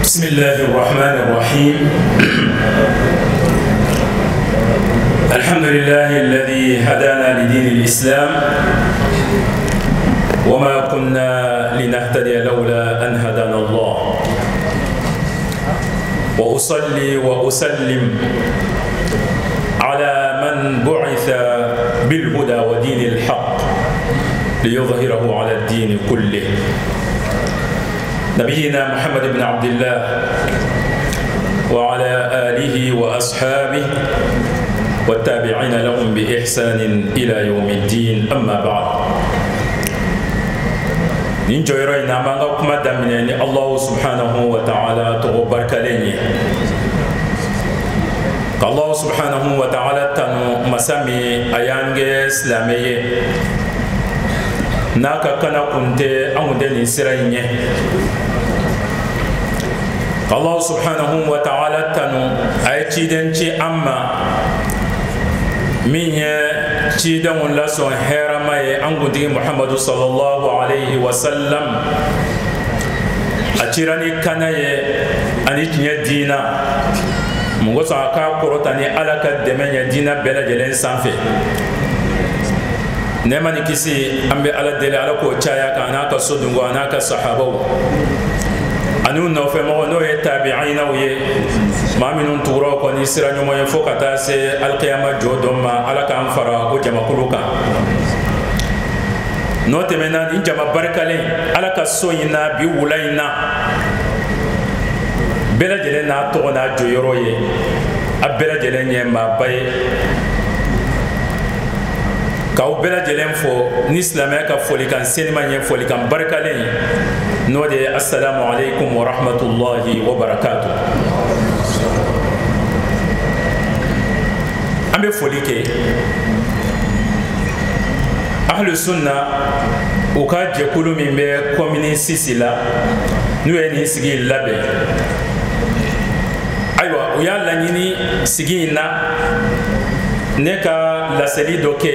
بسم الله الرحمن الرحيم. الحمد لله الذي هدانا لدين الإسلام وما كنا لنهتدي لولا أن هدانا الله، وأصلي وأسلم على من بعث بالهدى ودين الحق ليظهره على الدين كله، نبينا محمد بن عبد الله وعلى آله وأصحابه والتابعين لهم بإحسان إلى يوم الدين. أما بعد، نجيرين أمانكم دمني الله سبحانه وتعالى تغبرك لني الله سبحانه وتعالى تنو مسامي أيانجي إسلامي naka kana kunte amudeni sirayne. Allah subhanahu wa ta'ala tanu ay cidenci amma minye ciden la son heramaye angudi Muhammadu sallallahu alayhi wa sallam acirani kanaye ani tinya dina mungo sa ka korotani alaka demenya dina bela jelen sanfe nemani kisi ambe ala dele ala ko chaya ka anaka sodungo anaka sahabaw anu no fe mo no ye tabi'ina ye maminun turo ko ni sira nyomo ye fokata se alqiyama jodoma ala ka amfara o jama kuluka no temena ni jama barkale ala ka soyina bi wulaina bela jele na to na joyoro ye abela jele nye ma baye kaw bela jelen fo ni islamaya ka foli kan senima ɲɛ foli kan barikalen n'o de ye assalamu alaikum wa rahmatullahi wa barakatuh. an bɛ foli kɛ ahlu sunna u ka jɛkulu min bɛ komini sisi la n'u ye nin sigi labɛn. ayiwa u y'a laɲini sigi in na ne ka laseli dɔ kɛ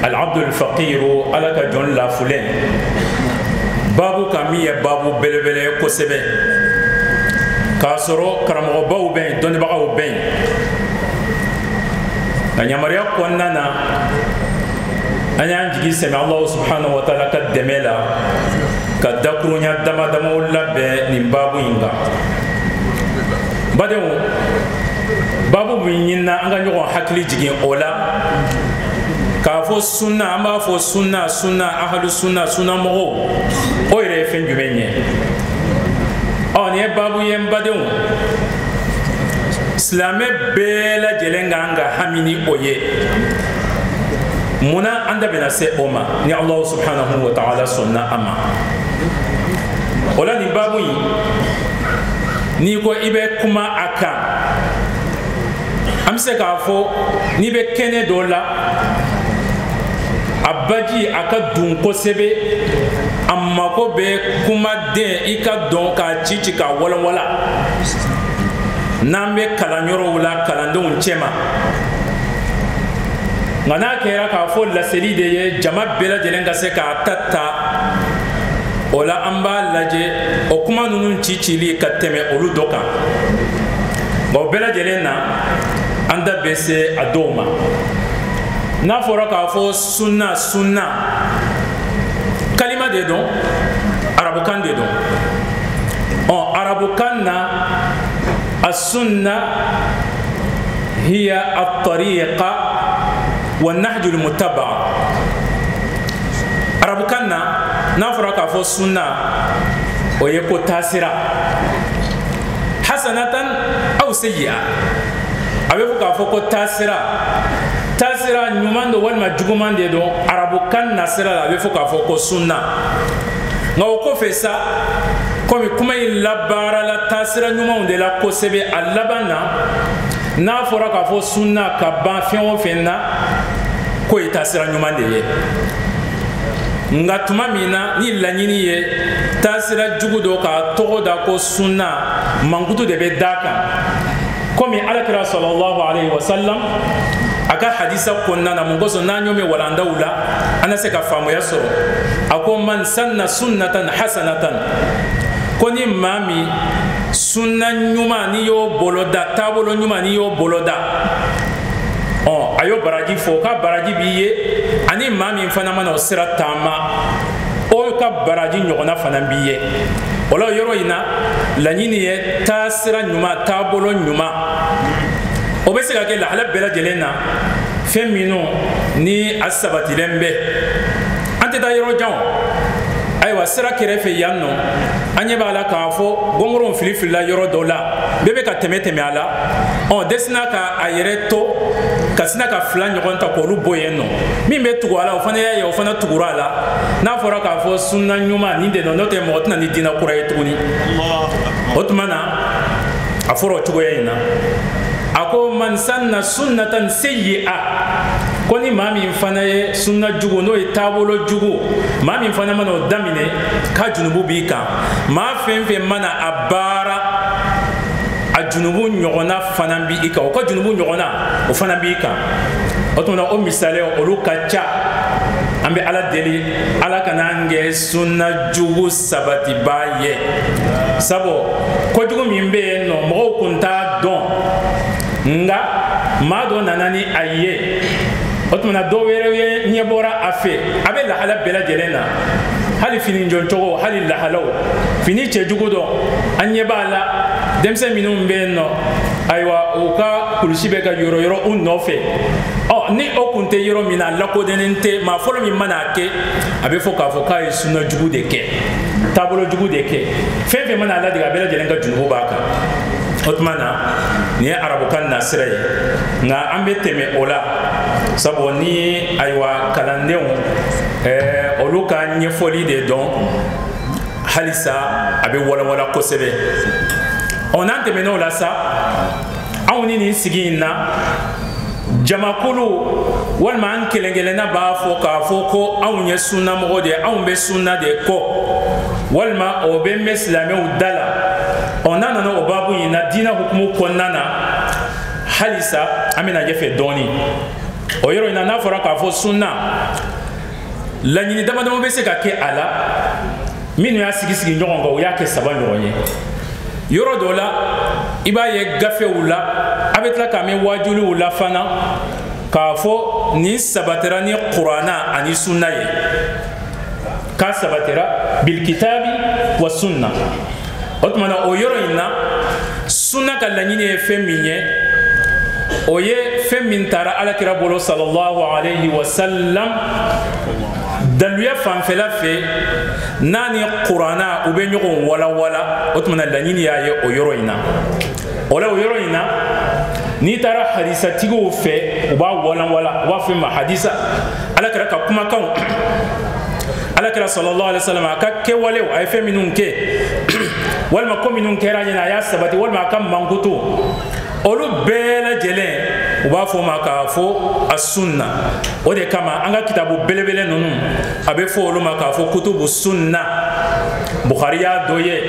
al-abdul faqiru ala ka jɔn lafulen babu kan min ye babu belebele kosɛbɛ k'a sɔrɔ karamɔgɔbaw bɛ yen dɔnnibagaw bɛ yen nka yamaruya kɔnɔna na an y'an jigi sɛmɛ Allahu subhanahu wa ta'ala ka dɛmɛ la ka dakurunya dama damaw labɛn nin babu in kan. badenw, babu min ɲinina an ka ɲɔgɔn hakili jigin o la k'a fɔ sunna, an b'a fɔ sunna sunna ahlu sunna sunna mɔgɔw, o yɛrɛ ye fɛn jumɛn ye? nin ye babu ye n badenw, silamɛ bɛɛ lajɛlen kan ka hami ni o ye. munna an da bɛna se o ma ni Allahu subhanahu wa ta'ala sɔnna a ma? o la nin babu in n'i ko i bɛ kuma a kan, an bɛ se k'a fɔ n'i bɛ kɛnɛ dɔ la a baji a ka dun kosɛbɛ, a mako bɛ kumaden i ka dɔn k'a ci k'a walawala. n'an bɛ kalanyɔrɔw la kalandenw cɛma, nka n'a kɛra k'a fɔ laseli de ye jama bɛɛ lajɛlen ka se k'a ta o la an b'a lajɛ o kuma ninnu cili ka tɛmɛ olu dɔ kan. nka o bɛɛ lajɛlen na an da bɛ se a dɔw ma. n'a fɔra k'a fɔ sunna sunna, kalima de don, arabukan de don. arabukan na a sunna hiya at-tariqa wa nahju al-muttaba'a. arabukan na n'a fɔra k'a fɔ sunna, o ye ko taasira hasanatan aw sayyi'a. a bɛ fɔ k'a fɔ ko taasira ɲuman don walima juguman de don, arabukan na sira la a bɛ fɔ k'a fɔ ko sunna. nka o kɔfɛ sa, komi kuma in labaarala taasira ɲumanw de la kosɛbɛ, a laban na n'a fɔra k'a fɔ sunna ka ban fɛn o fɛn na, k'o ye taasira ɲuman de ye. nka tuma min na ni laɲini ye taasira jugu dɔ k'a tɔgɔ da ko sunna, mankutu de bɛ d'a kan. komi alakira sallallahu alayhi wa sallam a ka hadisa kɔnɔna na mun kosɔn n'an y'o mɛn walandaw la an na se ka faamuya sɔrɔ. a ko man sanna sunnatan hasanatan, koni mami sunna nyuma ni yo boloda tabolo nyuma ni yo boloda ayo baraji fo ka baraji biye ani mami fana mana sira tama o ka baraji nyogona fana biye wala yoro ina lanyini ye ta sira nyuma tabolo nyuma o be se ka ke la hala bela jelena femino ni asabati lembe ante da yoro jaw aywa sira kerefe yanno anye bala ka fo gongoro filifila yoro dola bebe ka temete ala desina ka ayere to kasina ka fla nyogon ta ko lu boyeno mi be tugo ala o fana ya o fana tugura ala na fora ka fo sunna nyuma ni de no te mo tna ni dina kura yetuni Allah otmana aforo tugo yena ako man sanna sunnatan sayyi'a koni mami fana ye sunna jugo no e tabolo jugo mami fana mano damine ka junubu bi kan ma fenfe mana abara a junubu nyogona fana bi ika o ka junubu nyogona o fana bi kan o tuna o misale o lu kacha ambe ala deli ala kana nge sunna jugo sabati baye sabo ko jugo mimbe no mo kunta don nga mado nanani aye otmana do were nyebora afe abe la hala bela jelena hali fini njontogo hali la halaw fini chejugo do anyebala demse minum benno aywa uka kulisibe ga yoro unnofe ni okunte yoro mina lako denente ma folo mi manake abe foka foka sunna jugu de ke tabolo jugu de ke fefe mana la diga bela jelenga junugo baka otmana ni arabu kan nasire nga ambe teme ola sabo ni aywa kalandeu oluka nyefoli de don halisa abe wala kosebe onante meno la sa awni ni sigina jamakulu walma an kelengelena ba fo ka fo ko awnya sunna mo de awbe sunna de ko walma o be meslame udala onana no obabu ina dina hukumu konnana halisa amina jefe doni o yoro ina na fora ka fo sunna la nyini dama dama be se ka ke ala minu ya sigi njongo ya ke saba nyoye yoro dola iba ye gafe wula abetla ka me wajulu wula fana ka fo ni sabatera ni qur'ana ani sunna ye ka sabatera bil kitabi wa sunna otmana o yoro ina sunna ka la nyini e feminye oye femin tara ala kira bolo sallallahu alayhi wa sallam daluya fanfela fe nani qur'ana ube nyogon wala otmana la nyini ya ye o yoro ina ola o yoro ina ni tara hadisa tigo fe uba wala wa fe ma hadisa ala kira ka kuma kan ala kira sallallahu alayhi wa sallam ka ke wale ay feminun ke walma kominun kera nyina ya sabati walma kam mangutu olu bela jelen uba fo maka fo as-sunna o de kama anga kitabu belebele nunu abe fo olu maka fo kutubu sunna bukhari ya doye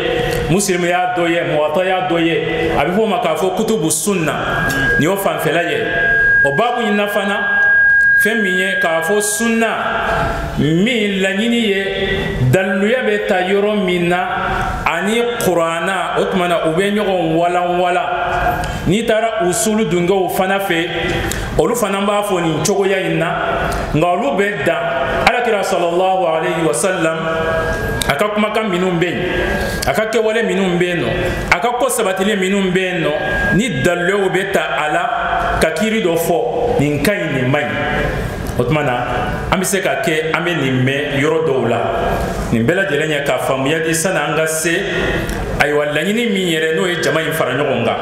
muslim ya doye muwatta ya doye abe fo maka fo kutubu sunna ni o fan felaye o babu ina fana feminye ka fo sunna mi lanyini ye daluya be ta yoro minna ani qur'ana otmana ube nyogon wala ni tara usulu dungo fana fe olu fana ba fo ni chogo ya inna ngalu be da ala kira sallallahu alayhi wa sallam aka kuma kan minum be aka ke wale minum be no aka ko sabatile minum be no ni daluya be ta ala kakiri do fo ni nkai ni mai otmana ambise ka ke ambe ni me yoro dowla ni bela jelenya ka famu ya di sana anga se ay walla ni mi yere no e jama'i faranyogonga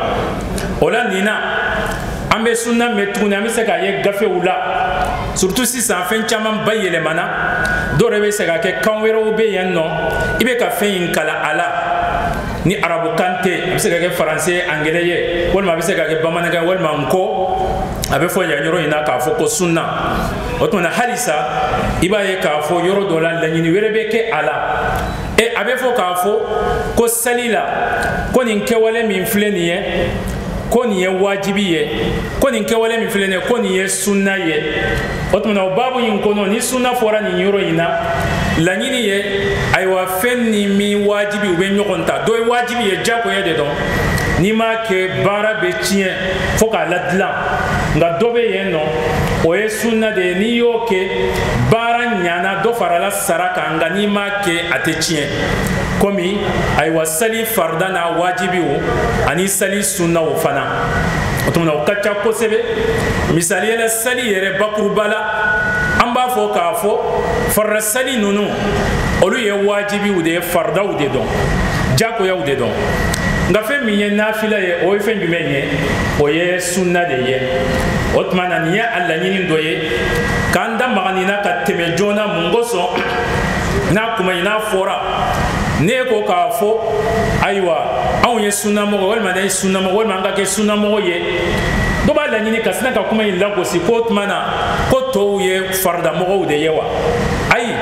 ola nina ambe sunna metuna ambise ka ye gafe wula surtout si ça fait chaman bayele mana do rebe se ka ke kanwero be yanno ibe ka fe kala ala ni arabu kante ambise ka ke français anglais ye wala ambise ka ke bamanaga wala nko abe fo ya nyoro ina ka fo ko sunna otona halisa iba ye ka fo yoro dola la nyini werebe ke ala abe fo ka fo ko salila ko nin kewale min fleniye ko ni ye wajibi ye ko nin kewale min fleniye ko ni ye sunna ye otona babu yin kono ni sunna fora ni yoro ina la ɲini ye ayiwa fɛn ni min wajibi u bɛ ɲɔgɔn ta dɔ ye wajibi ye jagoya de dɔn n'i m'a kɛ baara bɛ tiɲɛ fo k'a ladilan nka dɔ bɛ yen nɔ o ye sunna de ye n'i y'o kɛ baara ɲana dɔ farala sara kan nka n'i m'a kɛ a tɛ tiɲɛ komi ayiwa sali farida n'a wajibiw ani sali sunnaw fana o tuma na o ka ca kosɛbɛ misaliya la sali yɛrɛ bakuruba la an b'a fɔ k'a fɔ farida sali ninnu olu ye wajibiw de ye faridaw de dɔn jagoyaw de dɔn nka fɛn min ye nafila ye o ye fɛn jumɛn ye o ye sunna de ye o tuma na nin ye a laɲini dɔ ye k'an da maga nin na ka tɛmɛ joona mun kosɔn n'a kuma in n'a fɔra ne ko k'a fɔ ayiwa anw ye sunnamɔgɔ walima ne ye sunnamɔgɔ walima an ka kɛ sunnamɔgɔ ye dɔ b'a laɲini ka sina ka kuma in lagosi ko tuma na ko tɔw ye faridamɔgɔw de ye wa ayi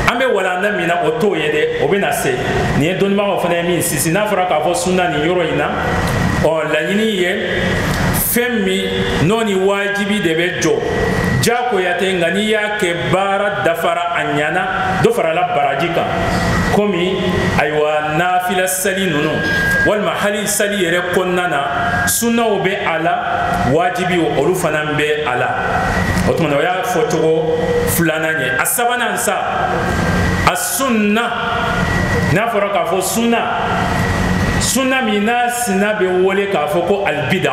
an bɛ walanda min na o t'o ye dɛ o bɛ na se nin ye dɔnnibagaw fana ye min sisi n'a fɔra k'a fɔ sunna nin yɔrɔ in na laɲini ye fɛn min n'o ni wajibi de bɛ jɔ jagoya tɛ nka n'i y'a kɛ baara dafara a ɲana dɔ farala baraji kan komi ayiwa nafila sali ninnu walima hali sali yɛrɛ kɔnɔna na sunnaw bɛ a la wajibiw olu fana bɛ a la o tuma na o y'a fɔ cogo filanan ye a sabanan sa a sunna n'a fɔra k'a fɔ sunna min n'a sina bɛ wele k'a fɔ ko albida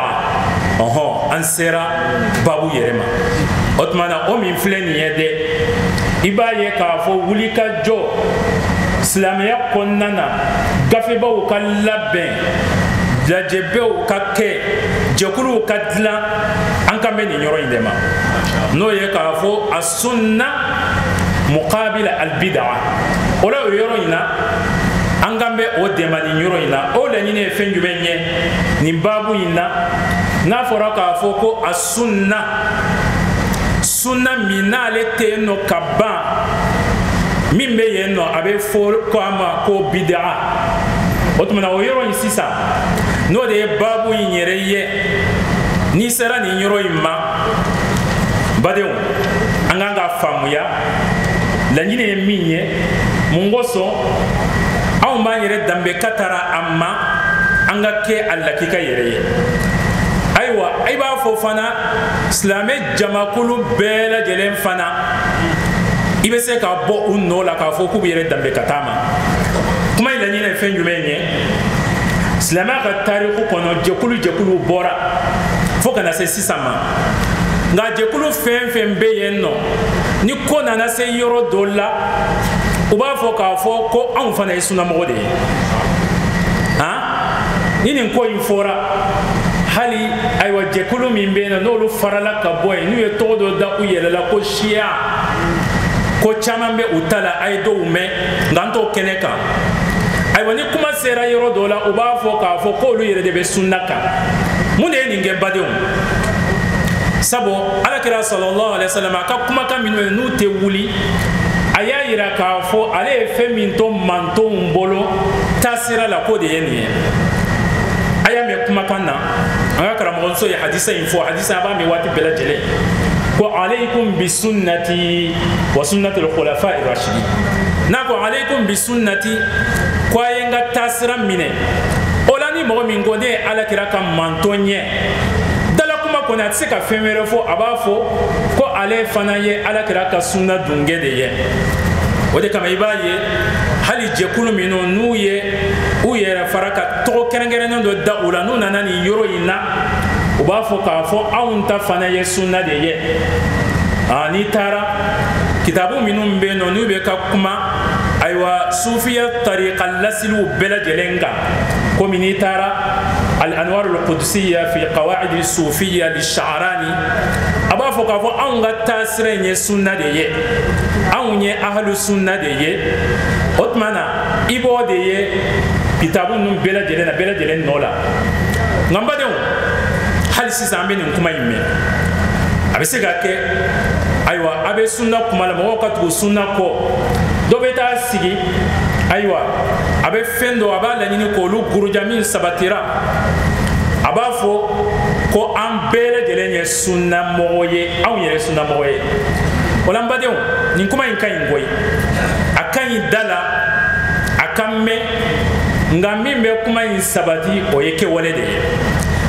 an sera babu yɛrɛ ma o tuma na o min filɛ nin ye dɛ i b'a ye k'a fɔ wulikajɔ silamɛya kɔnɔna na gafebaw ka labɛn lajɛbew ka kɛ jɛkuluw ka dilan an kan bɛ nin yɔrɔ in de ma n'o ye k'a fɔ a sunna muqabila albidaa o la o yɔrɔ in na an kan bɛ o dɛmɛ nin yɔrɔ in na o laɲini ye fɛn jumɛn ye nin baabu in na n'a fɔra k'a fɔ ko a sunna min n'ale tɛ yen nɔ ka ban min bɛ yen nɔ a bɛ fɔ ko a ma ko bidaa o tuma na o yɔrɔ in sisan n'o de ye baabu in yɛrɛ ye n'i sera nin yɔrɔ in ma badenw an kan ka faamuya laɲini ye min ye mun kosɔn anw b'an yɛrɛ danbe ka taara a ma an ka kɛ a lakika yɛrɛ ye ayiwa i b'a fɔ fana silamɛ jamakulu bɛɛ lajɛlen fana i bɛ se ka bɔ u nɔ la k'a fɔ k'u bɛ yɛrɛ danbe ka taa ma kuma in laɲini ye fɛn jumɛn ye silamɛya ka tariku kɔnɔ jɛkulu bɔra fo ka na se sisan ma nka jɛkulu fɛn fɛn bɛ yen nɔ ni ko nana se yɔrɔ dɔ la u b'a fɔ k'a fɔ ko anw fana ye sunnamɔgɔ de ye ni nin ko in fɔra hali ayiwa jɛkulu min bɛ yen nɔ n'olu farala ka bɔ yen n'u ye tɔgɔ dɔ da u yɛrɛ la ko siya ko caman bɛ u ta la a ye dɔw mɛn nka an t'o kɛnɛ kan ayiwa ni kuma sera yɔrɔ dɔ la u b'a fɔ k'a fɔ k'olu yɛrɛ de bɛ sunna kan mun de ye nin kɛ badenw sabu alakira sallallahu alaihi wasallam a ka kumakan minnu ye n'u tɛ wuli a y'a yira k'a fɔ ale ye fɛn min to mantonw bolo taasira la k'o de ye nin ye a y'a mɛn kumakan na an ka karamɔgɔmuso ye hadisa in fɔ hadisa a b'a mɛn waati bɛɛ lajɛlen ko alaykum bi sunnati wa sunnati al-khulafa ar-rashidin n'a ko alaykum bi sunnati ko a ye n ka taasira minɛ o la ni mɔgɔ min ko ne ye alakira ka manton ye dala kuma kɔni a tɛ se ka fɛn wɛrɛ fɔ a b'a fɔ ko ale fana ye alakira ka sunna dunge de ye o de kama i b'a ye hali jɛkulu minnu n'u ye u yɛrɛ fara ka tɔgɔ kɛrɛnkɛrɛnnen dɔ da u la n'u nana nin yɔrɔ in na u b'a fɔ k'a fɔ anw ta fana ye sunna de ye n'i taara kitabu minnu bɛ yen nɔ n'u bɛ ka kuma ayiwa sufiya tariqa lasiliw bɛɛ lajɛlen kan komi n'i taara al-anwar al-qudusiyya fi qawaid al-sufiyya li-sha'rani a b'a fɔ k'a fɔ anw ka taasira in ye sunna de ye anw ye ahlu sunna de ye o tuma na i b'o de ye kitabu ninnu bɛɛ lajɛlen nɔ la nka n badenw hali sisan an bɛ nin kuma in mɛn a bɛ se ka kɛ ayiwa a bɛ sunna kuma la mɔgɔw ka tugu sunna kɔ dɔ bɛ taa sigi ayiwa a bɛ fɛn dɔ a b'a laɲini k'olu guruja min sabatira a b'a fɔ ko an bɛɛ lajɛlen ye sunnamɔgɔ ye anw yɛrɛ sunnamɔgɔ ye o la n badenw nin kuma in ka ɲi koyi akanyi dala akamme ngami be kuma in sabati o yake wale de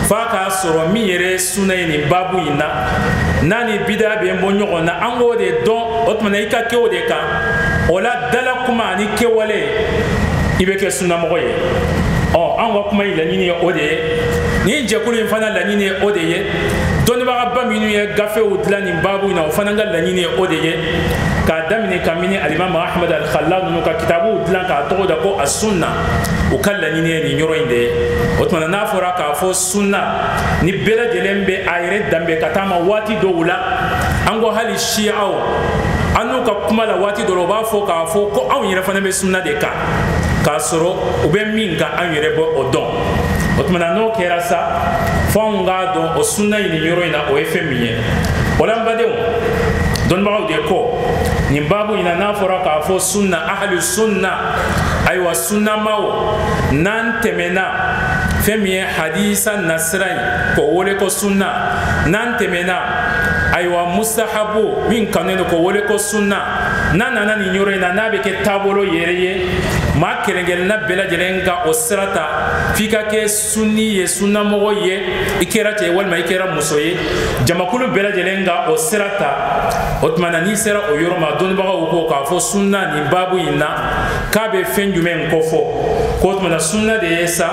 fa ka soro mi yere sunay ni babu ina nani bida be mo nyogo na ango de don otmana ika ke o de kan ola dala kuma ni ke wale ibe ke sunna mo ye o ango kuma ila ni o de ni je kulu fana la ni o de ye don ba ba minu ye gafe o dla ni babu ina o fana ngal la ni o de ye ka damine kamini al-imam Ahmad al-Khallal no ka kitabu dlan ka to da ko as-sunna o kala ni ne ni nyoro inde otmana na fora ka fo sunna ni bela jelembe ayre dambe katama wati do wula ango hali shi'aw anu ka kuma la wati do ba fo ka fo ko aw yere fana be sunna de ka soro o be minga an yere bo odon otmana no kera sa fonga do o sunna ni nyoro ina o efemiye wala mbade don ba de ko ni babu ina na fora ka fo sunna ahlu sunna aywa sunna mawo nan temena femiye hadisa nasrai ko wole ko sunna nan temena aywa mustahabu min kanene ko wole ko sunna nana ni nyore na nabe ke tabolo yereye ma kerengel na bela jelenga o sirata fika ke sunni ye sunna mo ye ikera te wal ma ikera musoye jamakulu bela jelenga o sirata otmana ni sera o yoroma don baga ko ka fo sunna ni babu ina kabe fenjumen ko fo ko otmana sunna de yesa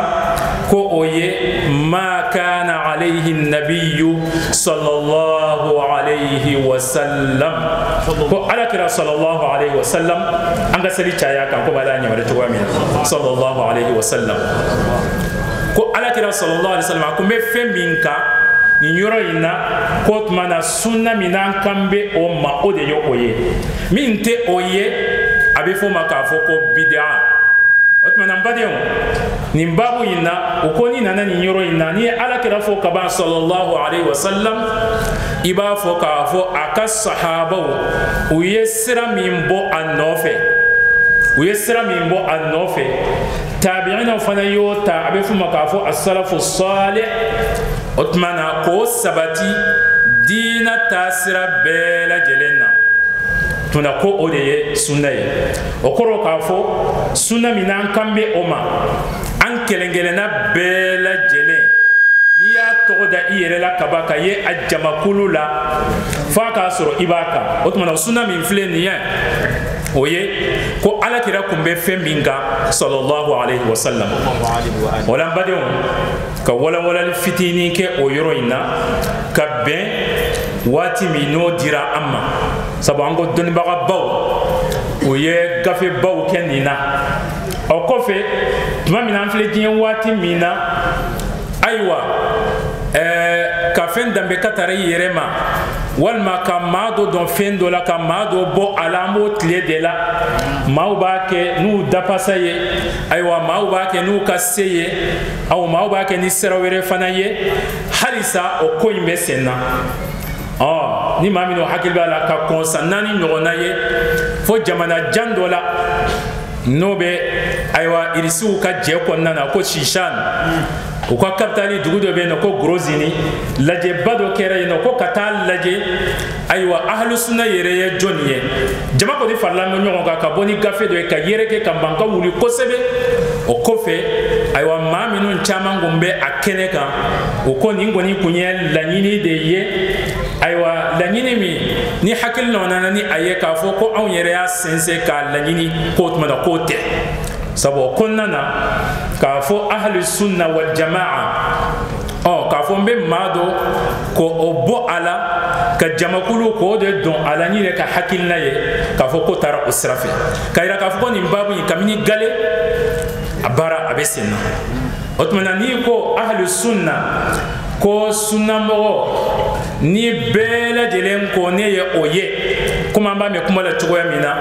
ko oye ma kana alayhi an-nabiyyu sallallahu alayhi wa sallam ko ala kira sallallahu alayhi wa sallam anga sali chaya kan ko bala nyawre to wami sallallahu alayhi wa sallam ko ala kira sallallahu alayhi wa sallam ko me feminka ni nyoro ina ko mana sunna minan kambe o ma o de yo oye minte oye abe fo maka fo ko bid'a otmana mbade ni babu ina ukoni nana ni nyoro ina ni ala kira fo kaba sallallahu alayhi wa sallam iba fo ka fo akas sahaba u yesra mimbo anofe u yesra mimbo anofe tabi'ina fana yota abe fo maka fo as-salafu salih otmana ko sabati dina tasira bela jelenna tuna ko odeye sunna ye okoro ka fo sunna minan kambe oma an kelengelena bela jelen ni ya togo da iyere la kabaka ye ajama kulula fa ka soro ibaka otmana sunna min fle ni ya oye ko ala kira kumbe fembinga sallallahu alayhi wa sallam wala badon ka wala fitini ke o yoro ina ka ben wati mino dira amma sabu ango doni baga baw oye gafe baw kenina o kofe tuma mina fle dien wati mina aywa ka fen dambe katare yerema walma ka maado don fen do la ka maado bo alamo tile de la mauba ke nu dapasa ye aywa mauba ke nu kaseye aw mauba ke ni serawere fana ye halisa o ko imbe senna ni mamino hakil bala ka konsa nani nyogona ye fo jamana jandola nobe aywa irisu ka je ko nana ko shishan o ko kaptali dugudo be no ko grozini laje bado kere no ko kata laje aywa ahlu sunna yere ye joniye jama ko di farla no nyogo ka boni gafe do ka yere ke kambanka wuli ko sebe o kofe aywa maminu chama ngombe akene ka o ko ni ngoni kunye lanyini de ye aywa lanyini mi ni hakil no nana ni aye ka fo ko on yere ya sense ka lanyini ko tuma da ko te sabo konnana ka fo ahli sunna wal jamaa ka fo mbe mado ko obo ala ka jamakulu ko de don ala ni ka hakil na ye ka fo ko tara usrafi kayra ka fo ni babu ni kamini gale abara abesena otmana ni ko ahli sunna ko sunna mo ni bela jelen ko ne ye oye kuma ba me kuma la tugoya mina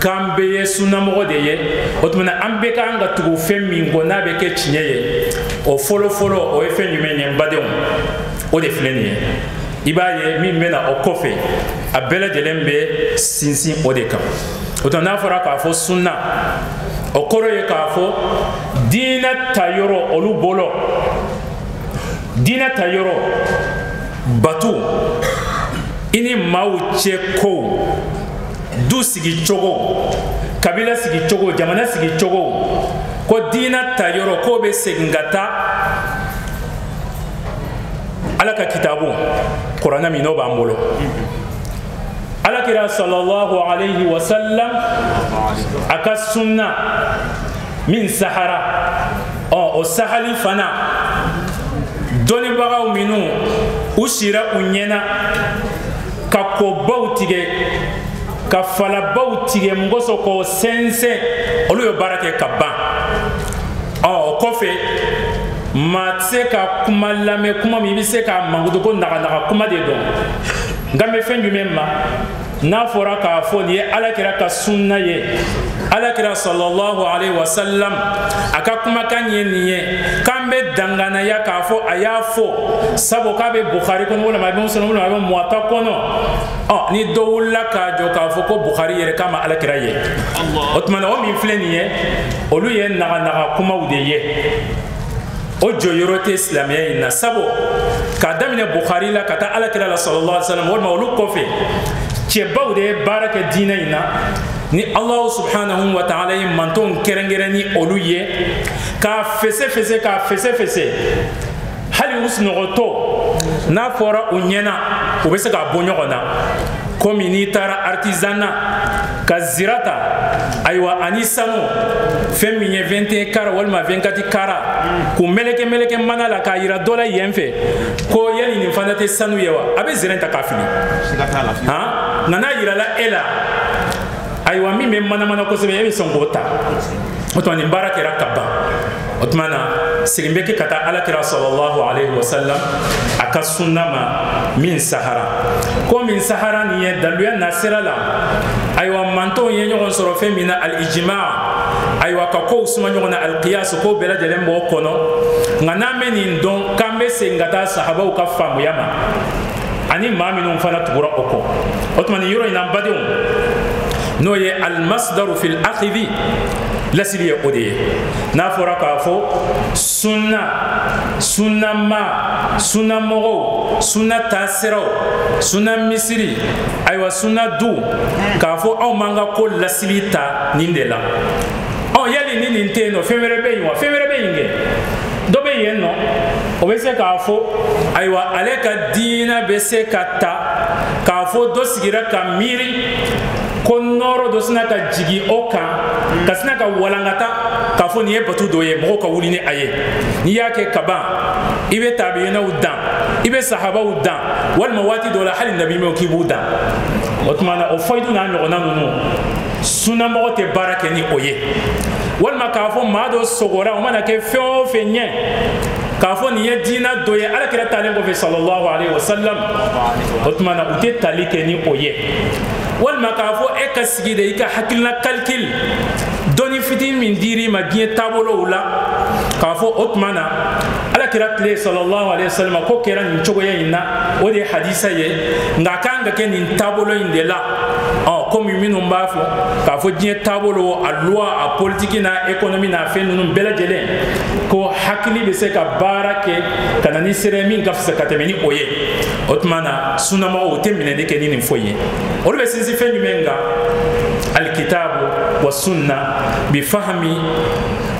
kambe ye sunna mo de ye otmana ambe ka anga tugo femmi ngo na be ke cinye ye o folo o e fe nyume ne mbade o de fleni ye ibaye mi mena o kofe a bela jelen be sinsin o de kam otana fara ka fo sunna o koro ye ka fo dina tayoro olu bolo dina tayoro batu ini mauche ko du sigi cogo kabila sigi cogo jamana sigi cogo ko dina ta yoro ko be segngata ala ka kitabu qur'ana mi no bambolo ala kira sallallahu alayhi wa sallam aka sunna min sahara o sahali fana doni bagaw minu usira unyena ka ko bautige ka fala bautige ngoso ko sense olu yo barake kabba o kofe matse ka kuma lame kuma mi bise ka mangudo ko naga kuma de don ngame fendu memma na fora ka fo ni ala kira ka sunna ye ala kira sallallahu alaihi wasallam aka kuma kanye niye kambe dangana ya ka fo aya fo sabo ka be bukhari kono wala mabon sono wala mabon muwatta kono ni dowulla ka jo ka fo ko bukhari yere kama ala kira ye otmana o mi fleniye olu ye naga kuma ude ye o joyorote islamiyya inna sabo ka damine bukhari la kata ala kira la sallallahu alaihi wasallam wala olu kofe che bawde baraka dina ina ni Allah subhanahu wa ta'ala manton kerengereni olu ye ka fese hali usnogoto na fora unyena ubese ka bonyogona komi ni tara artisana ka zirata aywa anisano feminye 21 kara walma 24 kara ku meleke mana la ka yira dola yenfe ko yeli ni fandate sanu yewa abe zirenta kafini ha nana yira la ela aywa mi me mana ko sebe yebe songota otmani baraka rakaba otmana sirimbeke kata ala kira sallallahu alaihi wasallam aka sunnama min sahara ko min sahara ni daluya nasira la aywa manto ye nyogon soro fe mina al ijma' aywa ka ko usma nyogona al qiyas ko bela jele mbo kono ngana menin don kambe sengata sahaba ka famu yama ani maminu fana tubura oko otmani yoro ina badum no ye al masdar fi al akhidhi lasili ya ode na fora ka fo sunna mogo sunna tasiro sunna misiri aywa sunna du ka fo aw manga ko lasili ta nindela o yali ni ninteno femere be yinge do be yenno o be se ka fo aywa aleka dina be se kata ka fo do sigira ka miri konoro do sina ka jigi oka ka sina ka walangata ka fo ni e batu do ye mo ka wuli ni aye ni yake kaba ibe tabiyena udan ibe sahaba udan wal mawati do la hal nabi mo ki budan otmana o faydu na no nanu suna mo te barake ni oye wal makafo mado sogora o mana ke feo fenye kafo ni dina do ye ala kira talen ko fe sallallahu alaihi wasallam otmana ute talike ni oye wal makafo e ka sigide ika hakilna kalkil doni fitin min diri ma diye tabolo wala kafo otmana ala kira tale sallallahu alaihi wasallam ko kera ni chogo ye ina o de hadisa ye ngakanga ke ni tabolo indela comme minu mbafo kafo diye tabolo a loi a politique na économie na fe nunu bela jele ko hakili be se ka barake kanani seremi ngafsa katemeni oye otmana sunama o temine de ke ni foye o be sinsi fe nyumenga alkitabu والسنة بفهم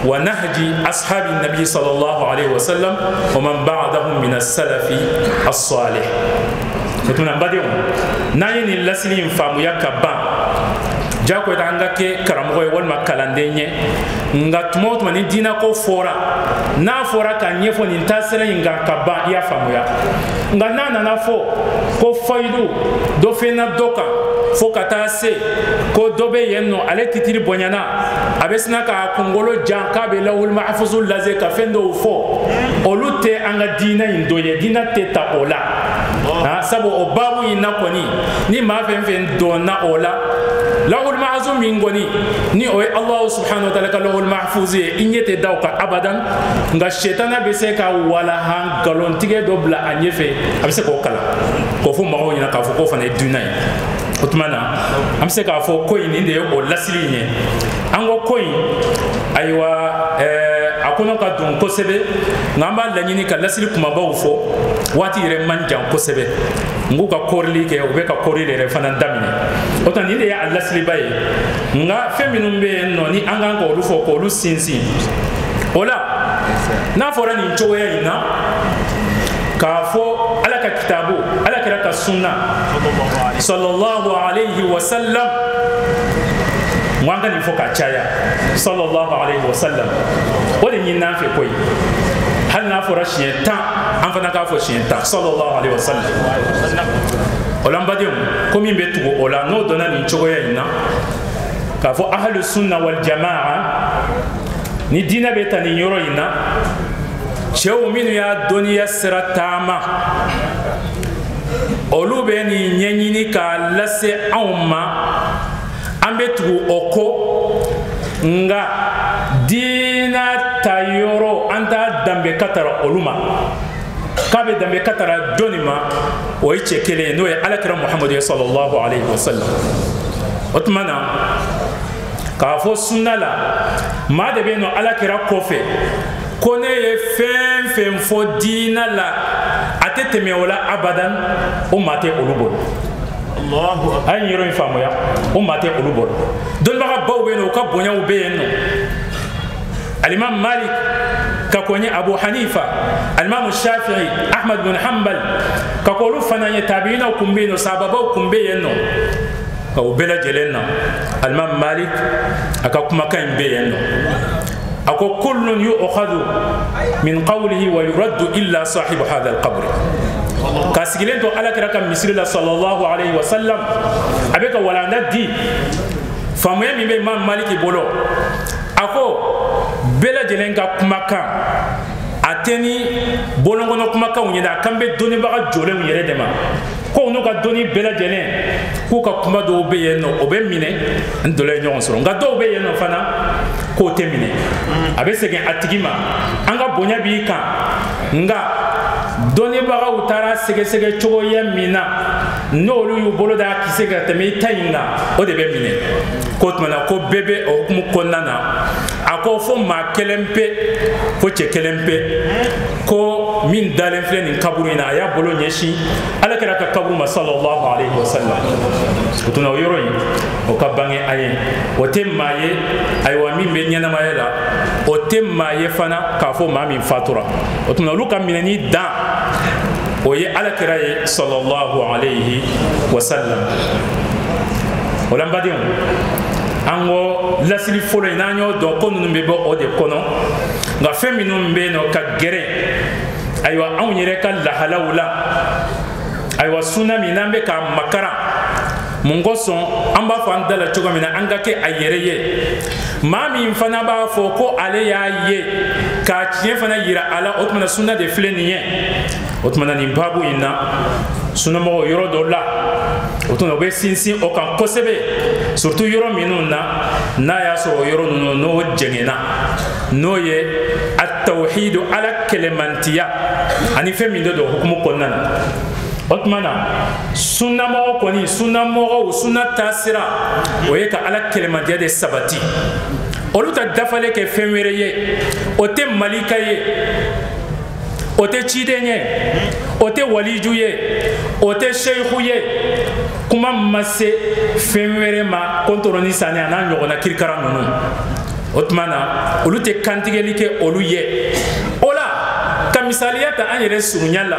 ونهج أصحاب النبي صلى الله عليه وسلم ومن بعدهم من السلف الصالح فتنا بديهم ناين اللسلين فامو يكبا jako tanga ke karamoy wal makalandenya ngatmo to ni dina ko fora na fora ka nyefo ni tasere nga kaba ya famuya ngana na fo ko faidu do fena doka fo kata se ko dobe yenno ale titiri bonyana abesna ka kongolo janka be lawul mahfuzul laze ka fendo fo olute anga dina indoye dina teta ola sabo obabu ina koni ni ma fen dona ola lawul mahfuz mingoni ni o Allah subhanahu wa ta'ala ka lawul mahfuz inyete dawka abadan nga shetana be se ka wala han galon tige dobla anyefe abese ko kala ko fu ma woni na ka fu ko fane dunay otmana am se ka fo ko ini de o lasili nye ango ko aywa a kono ka don kosebe ngamba la nyini ka lasili kuma ba ufo wati yere manjan kosebe ngu ka korli ke o be ka korli le fana damine o tan ni de ya lasili baye nga feminum be no ni anga ko lu fo ko lu sinsi ola na fora ni chowe ya ina ka fo ala ka kitabu ala ka sunna sallallahu alayhi wa sallam mwanga ni foka chaya sallallahu alayhi wa sallam wala ni na fe koy hal na fora shienta an fana ka fo shienta sallallahu alayhi wa sallam olambadium komi betu ola no dona ni chogo ya ina ka fo ahlus sunna wal jamaa ni dina betani yoro ina chew minu ya doniya siratama olu be ni nyenyini ka lase awma ambetu oko nga dina tayoro anta dambe katara oluma kabe dambe katara donima o iche kele no ya alakira muhammad sallallahu alayhi wa sallam otmana ka fo sunnala ma de be no alakira kofe kone ye fem fo dina la atete me wala abadan o mate olubol Allahu akbar ay yoro famu ya o mate olubol don ba baw be no ka bonya u be no al-imam malik ka konye abu hanifa al-imam shafi'i ahmad bin hanbal ka kolu fananye tabiina kumbe no sababa kumbe yenno ka u bela jelenna al-imam malik aka kuma kan be yenno ako kullun yu'khadhu min qawlihi wa yuraddu illa sahib hadha al-qabr kasigilento ala kiraka misrila sallallahu alayhi wa sallam abeka wala naddi famuya mi be imam maliki bolo ako bela jelenga kumaka ateni bolongono kumaka unyeda kambe doni baga jole unyere dema ko no ka doni bela jelen ko ka kuma do be yeno obe mine ndole nyon soro nga do be yeno fana ko temine abe segen atigima anga bonya bi kan nga doni baga utara sege chogo ya mina no lu yu bolo da kisega teme tayinga o de be mine ko tmana ko bebe o hukumu konnana ako fo ma kelempe fo che kelempe ko min dalen fle ni kaburu ina ya bolo nyeshi ala kira ka kaburu ma sallallahu alayhi wa sallam utuna yoro yi o ka bange aye o temmaye ay wa min be nyana mayela o temmaye fana ka fo ma min fatura utuna lu kam minani da o ye ala kira ye sallallahu alayhi wa sallam wala mbadion ango lasili folo inanyo do kono numbe bo ode kono nga feminu mbe no ka gere aywa awnyere ka la halawla aywa sunami nambe ka makara mungoson amba fa ndala choga mina anga ke ayereye mami mfana ba fo ko ale ya ye ka chien fana yira ala otmana sunna de fleniye otmana ni babu ina sunna mo yoro do la otono be sinsin o kan kosebe surtout yoro minuna na ya so yoro no jengena no ye at-tauhid ala kalimantiya ani femindo do hukumu konnana otmana sunna mo ko ni sunna mo sunna tasira o ye ka ala kalimantiya de sabati oluta dafale ke femere ye o te malika ye o te chidenye o te waliju ye o te sheikhu ye kuma mase femere ma kontroni sane ana nyogona kirkara nunu otmana olu te kantigeli ke olu ye ola ka misaliyata an yere surunyala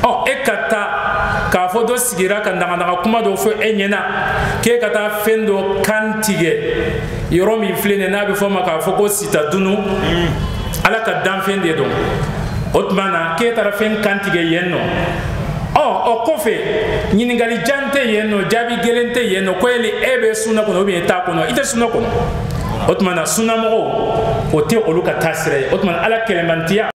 o ekata ka fo do sigira ka ndaga kuma do fo enyena ke kata fendo kantige yoro mi flene na be fo maka fo ko sita dunu ala ka danfende do otmana ke tara fen kantige yenno o kofe nyingali jante yenno jabi gelente yenno ko eli ebe sunna kono bi ta kono ite sunna kono otmana sunna mo o te oluka tasire otmana ala kelemantiya